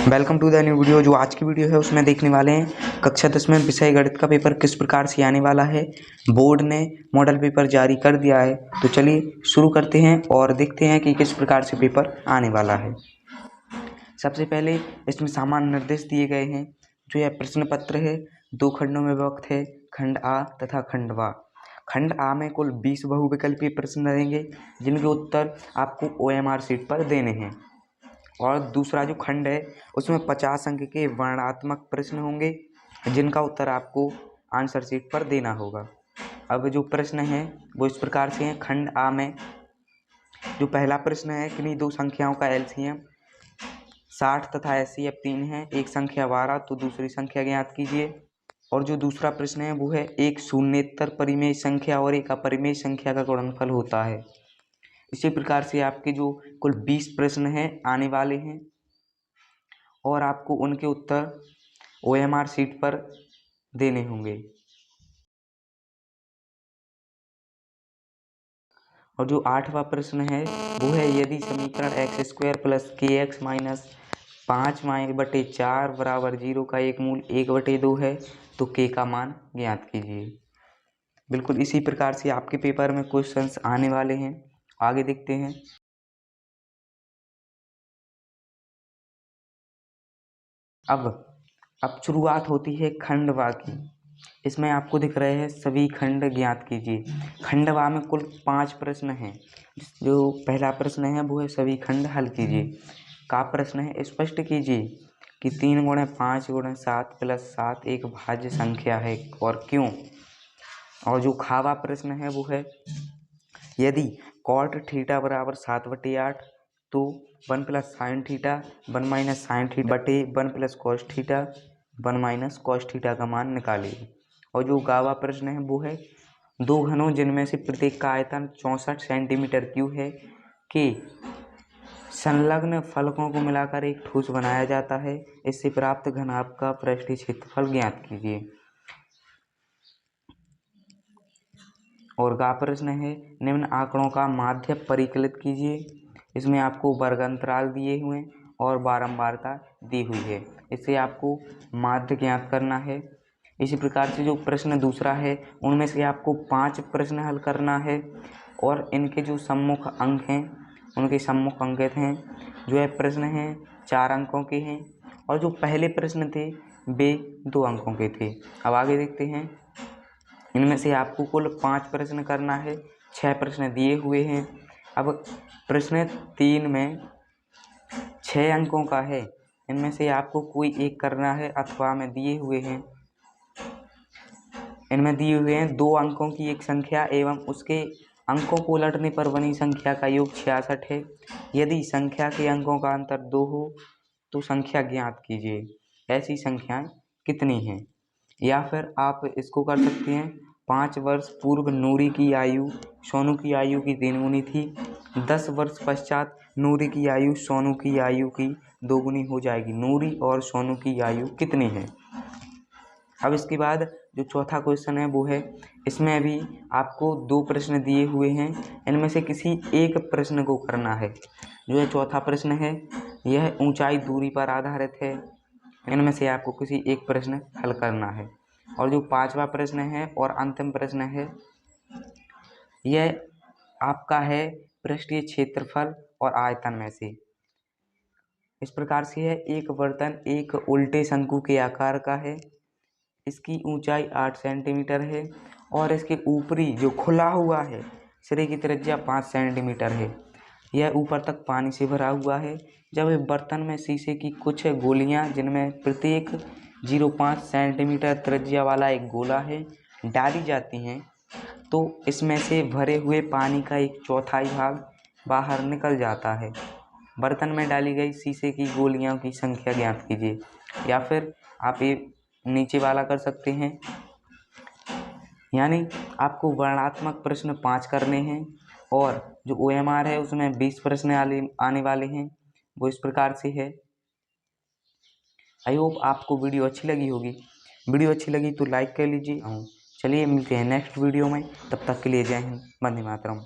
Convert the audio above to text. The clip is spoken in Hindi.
Welcome to the new video. जो आज की वीडियो है उसमें देखने वाले हैं कक्षा 10 में विषय गणित का पेपर किस प्रकार से आने वाला है। बोर्ड ने मॉडल पेपर जारी कर दिया है, तो चलिए शुरू करते हैं और देखते हैं कि किस प्रकार से पेपर आने वाला है। सबसे पहले इसमें सामान्य निर्देश दिए गए हैं। जो यह प्रश्न पत्र है 2 खंडों में विभक्त है, खंड आ तथा खंड वा। खंड आ में कुल 20 बहुविकल्पीय प्रश्न रहेंगे जिनके उत्तर आपको OMR शीट पर देने हैं। और दूसरा जो खंड है उसमें 50 अंक के वर्णनात्मक प्रश्न होंगे जिनका उत्तर आपको आंसर शीट पर देना होगा। अब जो प्रश्न है वो इस प्रकार से हैं। खंड आ में जो पहला प्रश्न है किन्हीं दो संख्याओं का LCM 60 तथा HCF 3 है, एक संख्या 12 तो दूसरी संख्या ज्ञात कीजिए। और जो दूसरा प्रश्न है वो है एक शून्येतर परिमेय संख्या और एक अपरिमेय संख्या का गुणनफल होता है। इसी प्रकार से आपके जो कुल 20 प्रश्न हैं आने वाले हैं और आपको उनके उत्तर OMR शीट पर देने होंगे। और जो 8वां प्रश्न है वो है यदि समीकरण x² + kx - 5y/4 = 0 का एक मूल 1/2 है तो k का मान ज्ञात कीजिए। बिल्कुल इसी प्रकार से आपके पेपर में क्वेश्चंस आने वाले हैं। आगे देखते हैं। अब शुरुआत होती है खंड वा की। इसमें आपको दिख रहे हैं सभी खंड ज्ञात कीजिए। खंड वा में कुल 5 प्रश्न हैं। जो पहला प्रश्न है वो है सभी खंड हल कीजिए का प्रश्न है। स्पष्ट कीजिए कि 3 × 5 × 7 + 7 एक भाज्य संख्या है और क्यों। और जो खावा प्रश्न है वो है यदि cot θ = 7/8 तो 1 + sin θ 1 - sin θ बटे 1 + cos θ 1 - cos θ का मान निकालिए। और जो गावा प्रश्न है वो है दो घनों जिनमें से प्रत्येक का आयतन 64 सेंटीमीटर³ है के संलग्न फलकों को मिलाकर एक ठोस बनाया जाता है। इससे प्राप्त घनाभ का पृष्ठीय क्षेत्रफल ज्ञात कीजिए। और गा प्रश्न है निम्न आंकड़ों का माध्य परिकलित कीजिए। इसमें आपको वर्ग अंतराल दिए हुए और बारंबारता दी हुई है। इससे आपको माध्य ज्ञात करना है। इसी प्रकार से जो प्रश्न दूसरा है उनमें से आपको 5 प्रश्न हल करना है और इनके जो सम्मुख अंक हैं उनके सम्मुख अंकित हैं। जो है प्रश्न हैं 4 अंकों के हैं और जो पहले प्रश्न थे वे 2 अंकों के थे। अब आगे देखते हैं। इनमें से आपको कुल 5 प्रश्न करना है। 6 प्रश्न दिए हुए हैं। अब प्रश्न 3 में 6 अंकों का है। इनमें से आपको कोई एक करना है अथवा में दिए हुए हैं। इनमें दिए हुए हैं 2 अंकों की एक संख्या एवं उसके अंकों को उलटने पर बनी संख्या का योग 66 है। यदि संख्या के अंकों का अंतर 2 हो तो संख्या ज्ञात कीजिए। ऐसी संख्याएं कितनी हैं। या फिर आप इसको कर सकते हैं 5 वर्ष पूर्व नूरी की आयु सोनू की आयु की 3 गुनी थी। 10 वर्ष पश्चात नूरी की आयु सोनू की आयु की 2 गुनी हो जाएगी। नूरी और सोनू की आयु कितनी है। अब इसके बाद जो चौथा क्वेश्चन है वो है इसमें भी आपको 2 प्रश्न दिए हुए हैं। इनमें से किसी एक प्रश्न को करना है। जो है चौथा प्रश्न है यह ऊंचाई दूरी पर आधारित है। इनमें से आपको किसी एक प्रश्न हल करना है। और जो 5वां प्रश्न है और अंतिम प्रश्न है यह आपका है पृष्ठीय क्षेत्रफल और आयतन में से। इस प्रकार से है एक बर्तन एक उल्टे शंकु के आकार का है। इसकी ऊंचाई 8 सेंटीमीटर है और इसके ऊपरी जो खुला हुआ है सिरे की त्रिज्या 5 सेंटीमीटर है। यह ऊपर तक पानी से भरा हुआ है। जब इस बर्तन में शीशे की कुछ गोलियां जिनमें प्रत्येक 0.5 सेंटीमीटर त्रिज्या वाला एक गोला है डाली जाती हैं तो इसमें से भरे हुए पानी का 1/4 भाग बाहर निकल जाता है। बर्तन में डाली गई शीशे की गोलियों की संख्या ज्ञात कीजिए। या फिर आप ये नीचे वाला कर सकते हैं। यानी आपको वर्णनात्मक प्रश्न 5 करने हैं और जो OMR है उसमें 20 प्रश्न आने वाले हैं। वो इस प्रकार से है। आई होप आपको वीडियो अच्छी लगी होगी। वीडियो अच्छी लगी तो लाइक कर लीजिए। चलिए मिलते हैं नेक्स्ट वीडियो में। तब तक के लिए जय हिंद, वंदे मातरम।